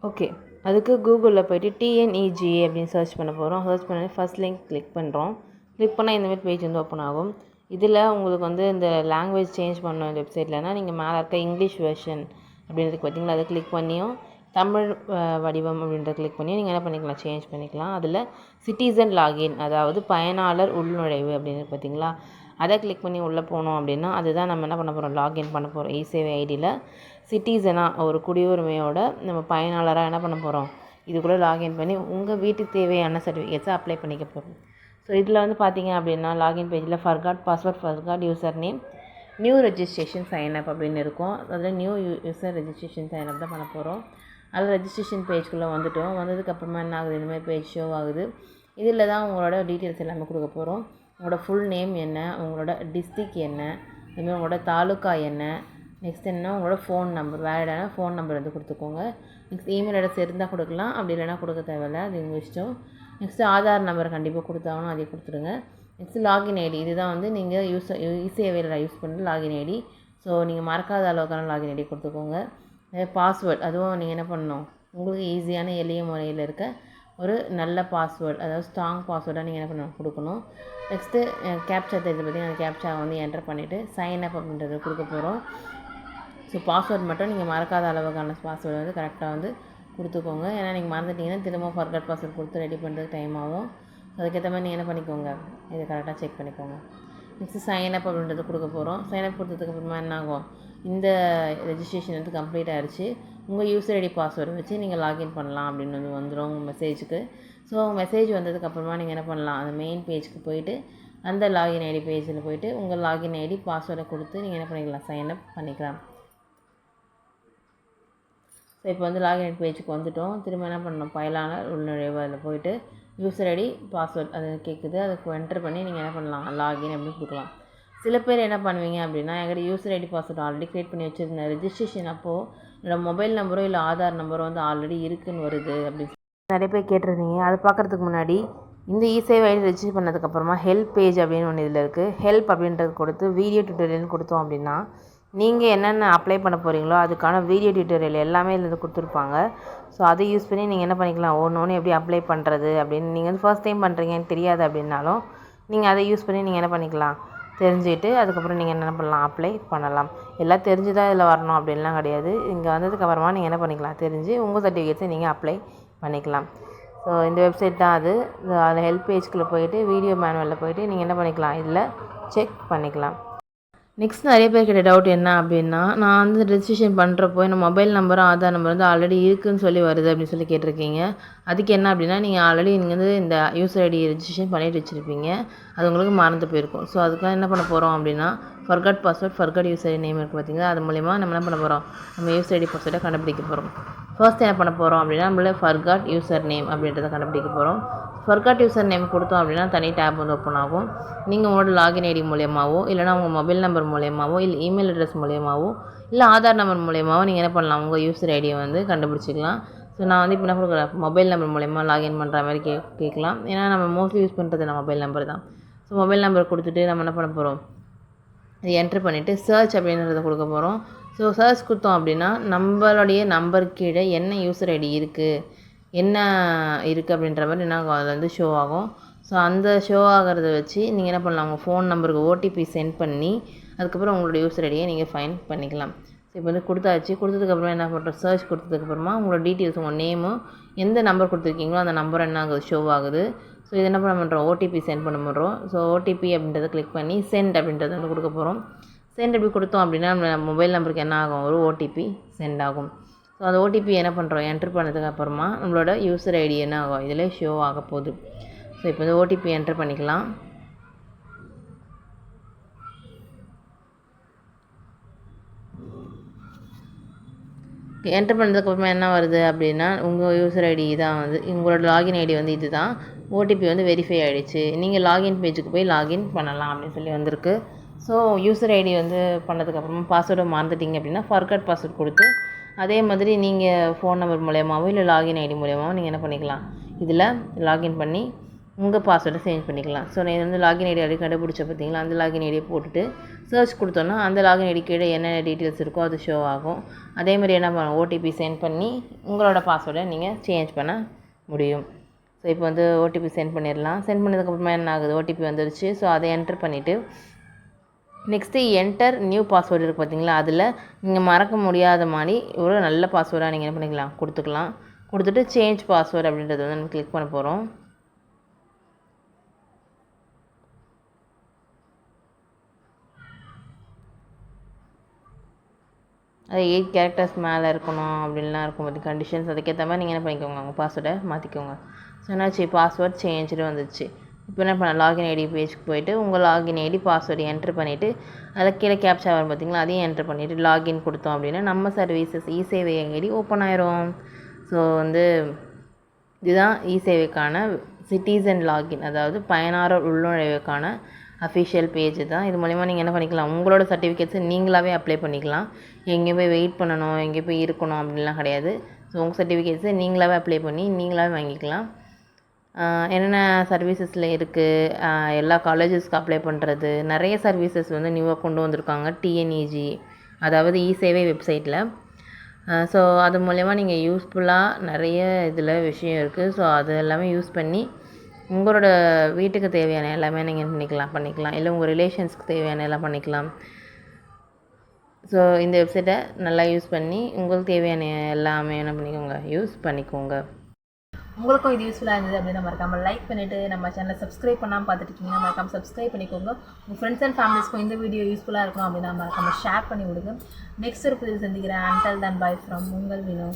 Okay, அதுக்கு கூகுளில் போய்ட்டு TNEGA அப்படின்னு சர்ச் பண்ண போகிறோம். சர்ச் பண்ணி ஃபஸ்ட் லிங்க் கிளிக் பண்ணுறோம். கிளிக் பண்ணால் இந்தமாதிரி பேஜ் வந்து ஓப்பன் ஆகும். இதில் உங்களுக்கு வந்து இந்த லாங்குவேஜ் சேஞ்ச் பண்ண வெப்சைட்லனா நீங்கள் மேலே இருக்க இங்கிலீஷ் வெர்ஷன் அப்படின்றதுக்கு பார்த்தீங்களா, அதை கிளிக் பண்ணியும் தமிழ் வடிவம் அப்படின்றத கிளிக் பண்ணி நீங்கள் என்ன பண்ணிக்கலாம், சேஞ்ச் பண்ணிக்கலாம். அதில் சிட்டிசன் லாகின், அதாவது பயனாளர் உள்நுழைவு அப்படின்னு பார்த்தீங்களா, அதை கிளிக் பண்ணி உள்ளே போனோம் அப்படின்னா அதுதான் நம்ம என்ன பண்ண போகிறோம், லாகின் பண்ண போகிறோம். இசேவை ஐடியில் சிட்டிசனாக ஒரு குடியுரிமையோட நம்ம பயனாளராக என்ன பண்ண போகிறோம், இது கூட லாகின் பண்ணி உங்கள் வீட்டுக்கு தேவையான சர்டிஃபிகேட்ஸை அப்ளை பண்ணிக்க போகிறோம். ஸோ இதில் வந்து பார்த்தீங்க அப்படின்னா லாகின் பேஜில் forgot password, forgot user name, new registration sign up அப்படின்னு இருக்கும். அதில் நியூ யூசர் ரெஜிஸ்ட்ரேஷன் சைன்அப் தான் பண்ண போகிறோம். அதில் ரெஜிஸ்ட்ரேஷன் பேஜ்குள்ளே வந்துவிட்டோம். வந்ததுக்கப்புறமா என்ன ஆகுது, இனிமேல் பேஜ் ஷோ ஆகுது. இதில் தான் உங்களோட டீட்டெயில்ஸ் எல்லாமே கொடுக்க போகிறோம். உங்களோட ஃபுல் நேம் என்ன, உங்களோட டிஸ்ட்ரிக் என்ன, அதுமாதிரி உங்களோட தாலுக்கா என்ன, நெக்ஸ்ட் என்ன உங்களோட ஃபோன் நம்பர், வேலிடான ஃபோன் நம்பர் வந்து கொடுத்துக்கோங்க. நெக்ஸ்ட் இமெயில் அட்ரஸ் இருந்தால் கொடுக்கலாம், அப்படி இல்லைனா கொடுக்க தேவையில்லை, அது உங்கள் இஷ்டம். நெக்ஸ்ட்டு ஆதார் நம்பர் கண்டிப்பாக கொடுத்தாகணும், அதை கொடுத்துருங்க. நெக்ஸ்ட்டு லாகின் ஐடி, இதுதான் வந்து நீங்கள் இசேவையில் யூஸ் பண்ணுற லாகின் ஐடி. ஸோ நீங்கள் மறக்காத அளவுக்கான லாகின் ஐடி கொடுத்துக்கோங்க. பாஸ்வேர்ட், அதுவும் நீங்கள் என்ன பண்ணணும், உங்களுக்கு ஈஸியான எளிய முறையில் இருக்க ஒரு நல்ல பாஸ்வேர்டு, அதாவது ஸ்ட்ராங் பாஸ்வேர்டாக நீங்கள் என்ன பண்ணணும், கொடுக்கணும். நெக்ஸ்ட்டு கேப்சா தெரிஞ்சு பார்த்திங்கன்னா அந்த கேப்சா வந்து என்டர் பண்ணிவிட்டு சைன் அப் அப்படின்றத கொடுக்க போகிறோம். ஸோ பாஸ்வேர்ட் மட்டும் நீங்கள் மறக்காத அளவுக்கான பாஸ்வேர்டு வந்து கரெக்டாக வந்து கொடுத்துக்கோங்க. ஏன்னா நீங்கள் மறந்துட்டிங்கன்னா திரும்ப ஃபர்காட் பாஸ்வேர்ட் கொடுத்து ரெடி பண்ணுறதுக்கு டைம் ஆகும். ஸோ அதுக்கேற்ற மாதிரி நீங்கள் என்ன பண்ணிக்கோங்க, இதை கரெக்டாக செக் பண்ணிக்கோங்க. நெக்ஸ்ட்டு சைன் அப் அப்படின்றது கொடுக்க போகிறோம். சைன் அப் கொடுத்ததுக்கப்புறமா என்ன ஆகும், இந்த ரெஜிஸ்ட்ரேஷன் வந்து கம்ப்ளீட் ஆகிடுச்சு. உங்கள் யூசர் ஐடி பாஸ்வேர்டு வச்சு நீங்கள் லாகின் பண்ணலாம் அப்படின்னு வந்து வந்துடும் உங்கள் மெசேஜுக்கு. ஸோ மெசேஜ் வந்ததுக்கப்புறமா நீங்கள் என்ன பண்ணலாம், அந்த மெயின் பேஜுக்கு போயிட்டு அந்த லாகின் ஐடி பேஜில் போயிட்டு உங்கள் லாகின் ஐடி பாஸ்வேர்டை கொடுத்து நீங்கள் என்ன பண்ணிக்கலாம், சைன் அப் பண்ணிக்கலாம். ஸோ இப்போ வந்து லாகின் ஐடி பேஜுக்கு வந்துவிட்டோம். திரும்ப என்ன பண்ணணும், பயனாளர் உள்நுழைவு அதில் போயிட்டு யூசர் ஐடி பாஸ்வேர்ட் அது கேட்குது, அதுக்கு என்டர் பண்ணி நீங்கள் என்ன பண்ணலாம், லாகின் அப்படின்னு கொடுக்கலாம். சில பேர் என்ன பண்ணுவீங்க அப்படின்னா, என்கிட்ட user ID password already create பண்ணி வச்சுருந்தேன், ரெஜிஸ்ட்ரேஷன் அப்போது என்னோடய மொபைல் நம்பரோ இல்லை ஆதார் நம்பரோ வந்து ஆல்ரெடி இருக்குன்னு வருது அப்படின்னு நிறைய பேர் கேட்டிருந்தீங்க. அது பார்க்குறதுக்கு முன்னாடி இந்த இசேவை ஐடி ரெஜிஸ்டர் பண்ணதுக்கப்புறமா ஹெல்ப் பேஜ் அப்படின்னு ஒன்று இதில் இருக்குது. ஹெல்ப் அப்படின்றது கொடுத்து வீடியோ டியூட்டோரியல்னு கொடுத்தோம் அப்படின்னா நீங்கள் என்னென்ன அப்ளை பண்ண போகிறீங்களோ அதுக்கான வீடியோ டியூட்டோரியல் எல்லாமே இதில் கொடுத்துருப்பாங்க. ஸோ அதை யூஸ் பண்ணி நீங்கள் என்ன பண்ணிக்கலாம், ஒன்று எப்படி அப்ளை பண்ணுறது அப்படின்னு நீங்கள் வந்து ஃபர்ஸ்ட் டைம் பண்ணுறீங்கன்னு தெரியாது அப்படின்னாலும் நீங்கள் அதை யூஸ் பண்ணி நீங்கள் என்ன பண்ணிக்கலாம், தெரிஞ்சுக்கிட்டு அதுக்கப்புறம் நீங்கள் என்ன பண்ணலாம், அப்ளை பண்ணலாம். எல்லாம் தெரிஞ்சு தான் இதில் வரணும் அப்படின்லாம் கிடையாது. இங்கே வந்ததுக்கப்புறமா நீங்கள் என்ன பண்ணிக்கலாம், தெரிஞ்சு உங்கள் சர்டிஃபிகேட்ஸை நீங்கள் அப்ளை பண்ணிக்கலாம். ஸோ இந்த வெப்சைட் தான் அது. அதில் ஹெல்ப் பேஜ்குள்ளே போயிட்டு வீடியோ மேனுவலில் போயிட்டு நீங்கள் என்ன பண்ணிக்கலாம், இதில் செக் பண்ணிக்கலாம். நெக்ஸ்ட் நிறைய பேர் கிட்ட டவுட் என்ன அப்படின்னா, நான் வந்து ரெஜிஸ்ட்ரேஷன் பண்ணுறப்போ என்ன மொபைல் நம்பரும் ஆதார் நம்பர் வந்து ஆல்ரெடி இருக்குதுன்னு சொல்லி வருது அப்படின்னு சொல்லி கேட்டிருக்கீங்க. அதுக்கு என்ன அப்படின்னா, நீங்கள் ஆல்ரெடி நீங்கள் வந்து இந்த யூசர் ஐடி ரெஜிஸ்ட்ரேஷன் பண்ணிட்டு வச்சுருப்பீங்க, அது உங்களுக்கு மறந்து போயிருக்கும். ஸோ அதுக்காக என்ன பண்ண போகிறோம் அப்படின்னா, forgot password, forgot user ID name இருக்குது பார்த்தீங்களா, அது மூலிமா நம்ம என்ன பண்ண போகிறோம், நம்ம யூசர் ஐடி பாஸ்வேர்டை கண்டுபிடிக்க போகிறோம். ஃபர்ஸ்ட் என்ன பண்ண போகிறோம் அப்படின்னா, நம்மளே ஃபர்காட் யூசர் நேம் அப்படின்றத கண்டுபிடிக்க போகிறோம். ஃபர்காட் யூசர் நேம் கொடுத்தோம் அப்படின்னா தனி டேப் வந்து ஓப்பன் ஆகும். நீங்கள் உங்களோட லாகின் ஐடி மூலியமாகவோ இல்லைனா உங்கள் மொபைல் நம்பர் மூலியமாகவோ இல்லை இமெயில் அட்ரஸ் மூலியமாகவோ இல்லை ஆதார் நம்பர் மூலியமாகவோ நீங்கள் என்ன பண்ணலாம், உங்கள் யூசர் ஐடியை வந்து கண்டுபிடிச்சிக்கலாம். ஸோ நான் வந்து இப்போ என்ன கொடுக்குறேன், மொபைல் நம்பர் மூலிமா லாகின் பண்ணுற மாதிரி கேட்கலாம். ஏன்னா நம்ம மோஸ்ட்லி யூஸ் பண்ணுறது நம்ம மொபைல் நம்பர் தான். ஸோ மொபைல் நம்பர் கொடுத்துட்டு நம்ம என்ன பண்ண போகிறோம், இது என்ட்ரு பண்ணிவிட்டு சர்ச் அப்படின்றத கொடுக்க போகிறோம். ஸோ சர்ச் கொடுத்தோம் அப்படின்னா நம்மளுடைய நம்பர் கீழே என்ன யூசர் ஐடி இருக்குது, என்ன இருக்குது அப்படின்ற மாதிரி என்ன அதில் வந்து ஷோ ஆகும். ஸோ அந்த ஷோ ஆகிறத வச்சு நீங்கள் என்ன பண்ணலாம், உங்கள் ஃபோன் நம்பருக்கு ஓடிபி சென்ட் பண்ணி அதுக்கப்புறம் உங்களோட யூசர் ஐடியை நீங்கள் ஃபைண்ட் பண்ணிக்கலாம். ஸோ இப்போ வந்து கொடுத்தாச்சு. கொடுத்ததுக்கப்புறம் என்ன பண்ணுறோம், சர்ச் கொடுத்ததுக்கப்புறமா உங்களோட டீட்டெயில்ஸ், உங்கள் நேமும் எந்த நம்பர் கொடுத்துருக்கீங்களோ அந்த நம்பர் என்ன ஆகுது, ஷோ ஆகுது. ஸோ இது என்ன பண்ண பண்ணுறோம், ஓடிபி சென்ட் பண்ண பண்ணுறோம். ஸோ ஓடிபி அப்படின்றத கிளிக் பண்ணி சென்ட் அப்படின்றத வந்து கொடுக்க போகிறோம். சென்ட் அப்படி கொடுத்தோம் அப்படின்னா நம்ம மொபைல் நம்பருக்கு என்ன ஆகும், ஒரு ஓடிபி சென்ட் ஆகும். ஸோ அந்த ஓடிபி என்ன பண்ணுறோம், என்ட்ரு பண்ணதுக்கு அப்புறமா நம்மளோட யூசர் ஐடி என்ன ஆகும், இதில் ஷோ ஆக போகுது. ஸோ இப்போ வந்து ஓடிபி என்ட்ரு பண்ணிக்கலாம். என்ட்ரு பண்ணதுக்கப்புறமா என்ன வருது அப்படின்னா, உங்கள் யூசர் ஐடி தான் வந்து உங்களோட லாகின் ஐடி வந்து இது தான். ஓடிபி வந்து வெரிஃபை ஆகிடுச்சு, நீங்கள் லாகின் பேஜுக்கு போய் லாகின் பண்ணலாம் அப்படின்னு சொல்லி வந்திருக்கு. ஸோ யூசர் ஐடி வந்து பண்ணதுக்கப்புறமா பாஸ்வேர்டை மறந்துட்டிங்க அப்படின்னா ஃபர்காட் பாஸ்வேர்ட் கொடுத்து அதே மாதிரி நீங்கள் ஃபோன் நம்பர் மூலியமாகவோ இல்லை லாகின் ஐடி மூலியமாகவோ நீங்கள் என்ன பண்ணிக்கலாம், இதில் லாகின் பண்ணி உங்கள் பாஸ்வேர்டை சேஞ்ச் பண்ணிக்கலாம். ஸோ நான் வந்து லாகின் ஐடி கண்டுபிடிச்ச பார்த்தீங்களா, அந்த லாகின் ஐடியை போட்டுட்டு சர்ச் கொடுத்தோன்னா அந்த லாகின் ஐடி கீழே என்னென்ன டீட்டெயில்ஸ் இருக்கோ அது ஷோ ஆகும். அதேமாதிரி என்ன பண்ணணும், ஓடிபி சென்ட் பண்ணி உங்களோட பாஸ்வேர்டை நீங்கள் சேஞ்ச் பண்ண முடியும். ஸோ இப்போ வந்து ஓடிபி சென்ட் பண்ணிடலாம். சென்ட் பண்ணதுக்கப்புறமா என்ன ஆகுது, ஓடிபி வந்துருச்சு. ஸோ அதை என்டர் பண்ணிவிட்டு நெக்ஸ்ட்டு என்டர் நியூ பாஸ்வேர்டு இருக்குது பார்த்தீங்களா, அதில் நீங்கள் மறக்க முடியாத மாதிரி ஒரு நல்ல பாஸ்வேர்டாக நீங்கள் என்ன பண்ணிக்கலாம், கொடுத்துக்கலாம். கொடுத்துட்டு சேஞ்ச் பாஸ்வேர்டு அப்படின்றது வந்து நம்ம கிளிக் பண்ண போகிறோம். அது 8 கேரக்டர்ஸ் மேலே இருக்கணும் அப்படின்லாம் இருக்கும் பற்றி கண்டிஷன்ஸ். அதுக்கேற்ற மாதிரி நீங்கள் என்ன பண்ணிக்கோங்க, உங்கள் பாஸ்வேர்டை மாற்றிக்கோங்க. ஸோ என்னாச்சு, பாஸ்வேர்ட் சேஞ்சுட்டு வந்துச்சு. இப்போ என்ன பண்ண, லாகின் ஐடி பேஜுக்கு போய்ட்டு உங்கள் லாகின் ஐடி பாஸ்வேர்டு என்ட்ரு பண்ணிவிட்டு அதை கீழே கேப்சா வரும் பார்த்தீங்களா, அதையும் என்ட்ரு பண்ணிவிட்டு லாகின் கொடுத்தோம் அப்படின்னா நம்ம சர்வீசஸ் இசேவை ஐடி ஓப்பன் ஆயிரும். ஸோ வந்து இதுதான் இசேவைக்கான சிட்டிசன் லாகின், அதாவது பயனாளர் உள்நுழைவுக்கான அஃபிஷியல் பேஜ் தான். இது மூலிமா நீங்கள் என்ன பண்ணிக்கலாம், உங்களோட சர்டிஃபிகேட்ஸை நீங்களாகவே அப்ளை பண்ணிக்கலாம். எங்கேயும் போய் வெயிட் பண்ணணும், எங்கேயும் போய் இருக்கணும் அப்படின்லாம் கிடையாது. ஸோ உங்கள் சர்டிஃபிகேட்ஸை நீங்களாகவே அப்ளை பண்ணி நீங்களாகவே வாங்கிக்கலாம். என்னென்ன சர்வீசஸில் இருக்குது, எல்லா காலேஜஸ்க்கு அப்ளை பண்ணுறது, நிறைய சர்வீசஸ் வந்து நியூவாக கொண்டு வந்திருக்காங்க டிஎன்இஜி, அதாவது இசேவை வெப்சைட்டில். ஸோ அது மூலயமா நீங்கள் யூஸ்ஃபுல்லாக நிறைய இதில் விஷயம் இருக்குது. ஸோ அது எல்லாமே யூஸ் பண்ணி உங்களோட வீட்டுக்கு தேவையான எல்லாமே நீங்கள் பண்ணிக்கலாம். இல்லை உங்கள் ரிலேஷன்ஸ்க்கு தேவையான எல்லாம் பண்ணிக்கலாம். ஸோ இந்த வெப்சைட்டை நல்லா யூஸ் பண்ணி உங்களுக்கு தேவையான எல்லாமே என்ன பண்ணிக்கோங்க, யூஸ் பண்ணிக்கோங்க. உங்களுக்கும் இது யூஸ்ஃபுல்லாக இருந்தது அப்படின்னு மறக்காமல் லைக் பண்ணிவிட்டு நம்ம சேனலை சப்ஸ்கிரைப் பண்ணாமல் பார்த்துட்டு இருக்கீங்கன்னா மறக்காமல் சப்ஸ்கிரைப் பண்ணிக்கோங்க. உங்கள் ஃப்ரெண்ட்ஸ் அண்ட் ஃபேமிலிஸ்க்கும் இந்த வீடியோ யூஸ்ஃபுல்லாக இருக்கும் அப்படின்னா மறக்காமல் ஷேர் பண்ணி விடுங்க. நெக்ஸ்ட் ஒரு புதிய சந்திக்கிறேன். அன்டில் தென் பை ஃப்ரம் உங்கள் வினோ.